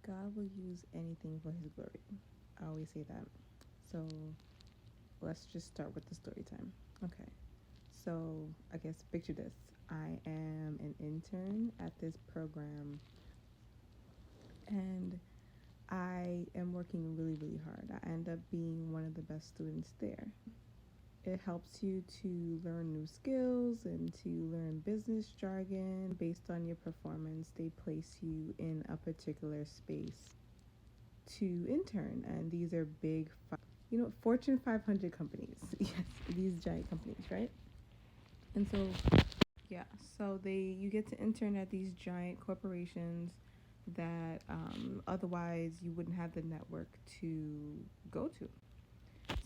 God will use anything for his glory. I always say that. So let's just start with the story time. Okay. So I guess picture this. I am an intern at this program and I am working really, really hard. I end up being one of the best students there. It helps you to learn new skills and to learn business jargon. Based on your performance, they place you in a particular space to intern. And these are big, Fortune 500 companies. Yes, these giant companies, right? And so, yeah, so you get to intern at these giant corporations that otherwise you wouldn't have the network to go to.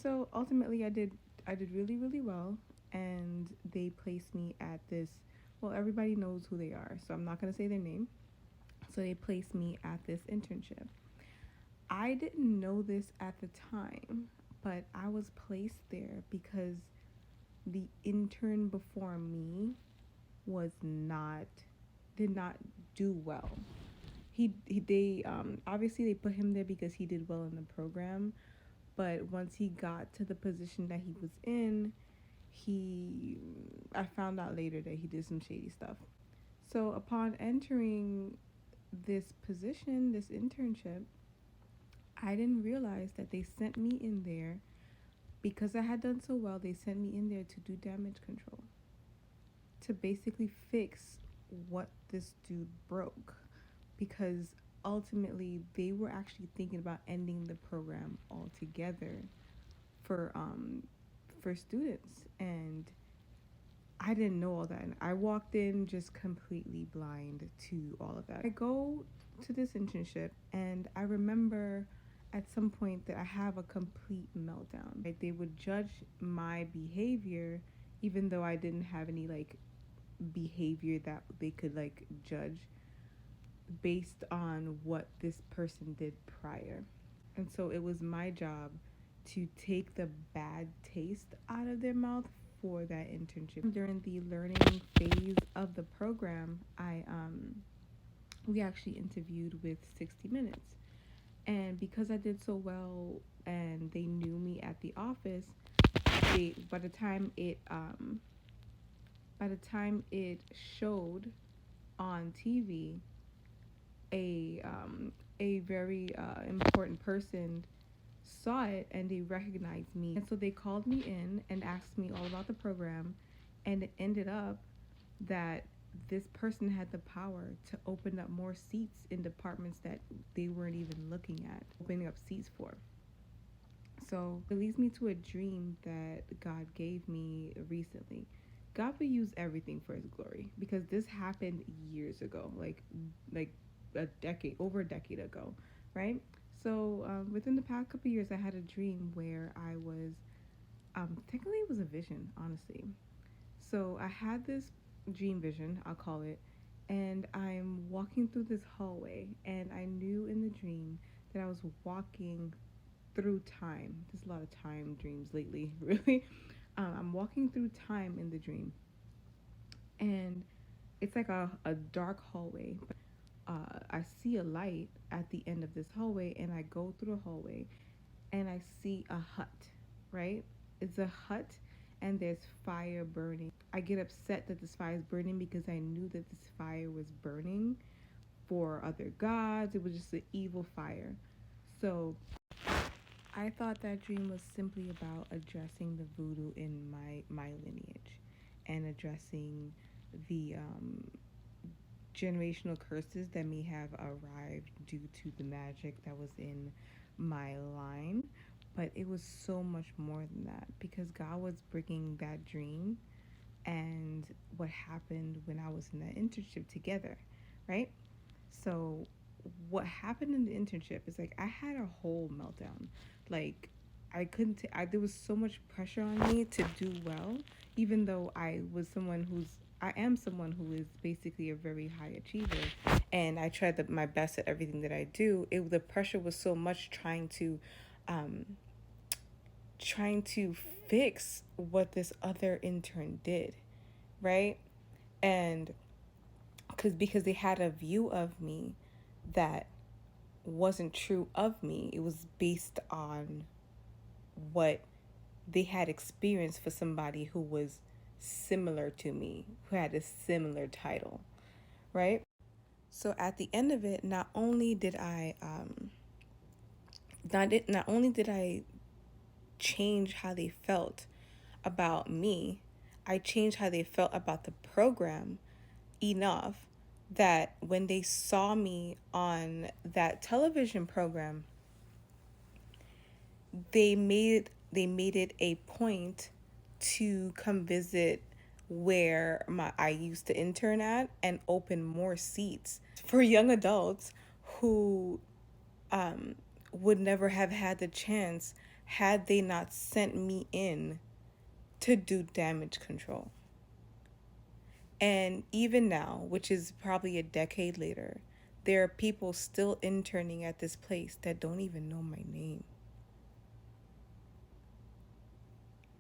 So ultimately, I did really, really well, and they placed me at this. Well, everybody knows who they are, so I'm not gonna say their name. So they placed me at this internship. I didn't know this at the time, but I was placed there because the intern before me was not did not do well. He they obviously they put him there because he did well in the program, but once he got to the position that he was in, he I found out later that he did some shady stuff. So upon entering this position, this internship, I didn't realize that they sent me in there because I had done so well. They sent me in there to do damage control, to basically fix what this dude broke, because ultimately they were actually thinking about ending the program altogether for students, and I didn't know all that. And I walked in just completely blind to all of that. I go to this internship and I remember at some point that I have a complete meltdown. Like, they would judge my behavior even though I didn't have any like behavior that they could like judge based on what this person did prior. And so it was my job to take the bad taste out of their mouth for that internship. During the learning phase of the program, I we actually interviewed with 60 Minutes. And because I did so well and they knew me at the office, they by the time it showed on TV, a very important person saw it and they recognized me. And so they called me in and asked me all about the program. And it ended up that this person had the power to open up more seats in departments that they weren't even looking at, opening up seats for. So it leads me to a dream that God gave me recently. God will use everything for his glory because this happened years ago, like over a decade ago, right? So within the past couple of years, I had a dream where I was, technically it was a vision, honestly. So I had this dream vision, I'll call it, and I'm walking through this hallway, and I knew in the dream that I was walking through time. There's a lot of time dreams lately, really. I'm walking through time in the dream, and it's like a dark hallway. I see a light at the end of this hallway, and I go through the hallway, and I see a hut, right? It's a hut, and there's fire burning. I get upset that this fire is burning because I knew that this fire was burning for other gods. It was just an evil fire. So I thought that dream was simply about addressing the voodoo in my lineage and addressing the generational curses that may have arrived due to the magic that was in my line. But it was so much more than that because God was bringing that dream and what happened when I was in that internship together, right? So what happened in the internship is like I had a whole meltdown. Like I couldn't. There was so much pressure on me to do well, even though I am someone who is basically a very high achiever, and I tried my best at everything that I do. The pressure was so much um, trying to fix what this intern did, right? And because they had a view of me that wasn't true of me. It was based on what they had experienced for somebody who was similar to me, who had a similar title, right? So at the end of it, not only did I change how they felt about me, I changed how they felt about the program enough that when they saw me on that television program, they made it a point to come visit where I used to intern at and open more seats for young adults who would never have had the chance had they not sent me in to do damage control. And even now, which is probably a decade later, there are people still interning at this place that don't even know my name.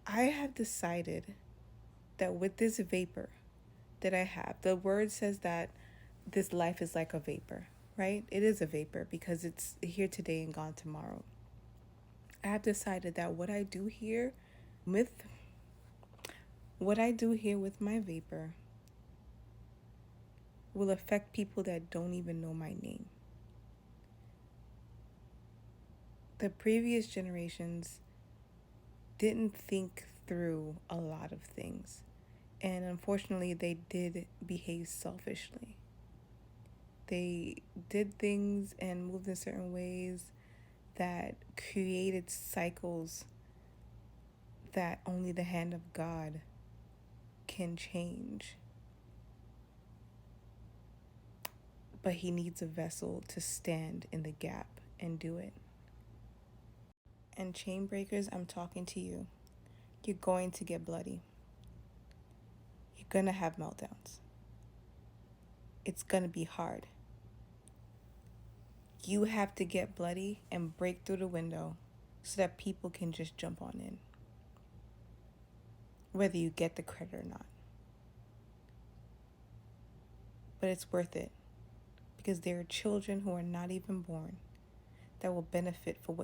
I have decided that with this vapor that I have, the word says that this life is like a vapor, right? It is a vapor because it's here today and gone tomorrow. I have decided that with what I do here with my vapor will affect people that don't even know my name. The previous generations didn't think through a lot of things, and unfortunately, they did behave selfishly. They did things and moved in certain ways that created cycles that only the hand of God can change. But He needs a vessel to stand in the gap and do it. And chain breakers, I'm talking to you. You're going to get bloody. You're going to have meltdowns. It's going to be hard. You have to get bloody and break through the window so that people can just jump on in, whether you get the credit or not. But it's worth it because there are children who are not even born that will benefit from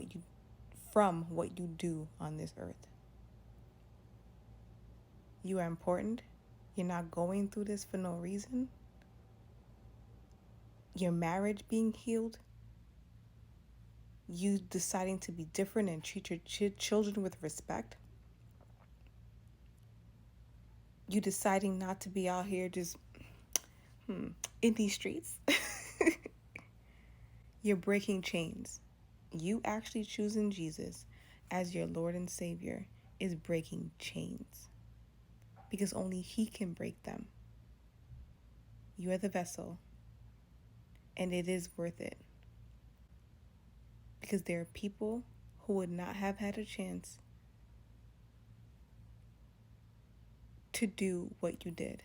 what you do on this earth. You are important. You're not going through this for no reason. Your marriage being healed, you deciding to be different and treat your children with respect, you deciding not to be out here just in these streets. You're breaking chains. You actually choosing Jesus as your Lord and Savior is breaking chains because only He can break them. You are the vessel, and it is worth it because there are people who would not have had a chance to do what you did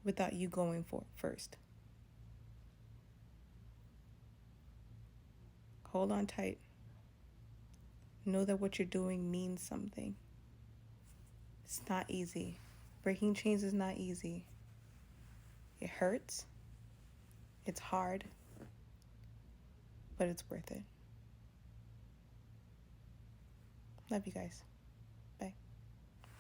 without you going for it first. Hold on tight. Know that what you're doing means something. It's not easy. Breaking chains is not easy. It hurts. It's hard. But it's worth it. Love you guys.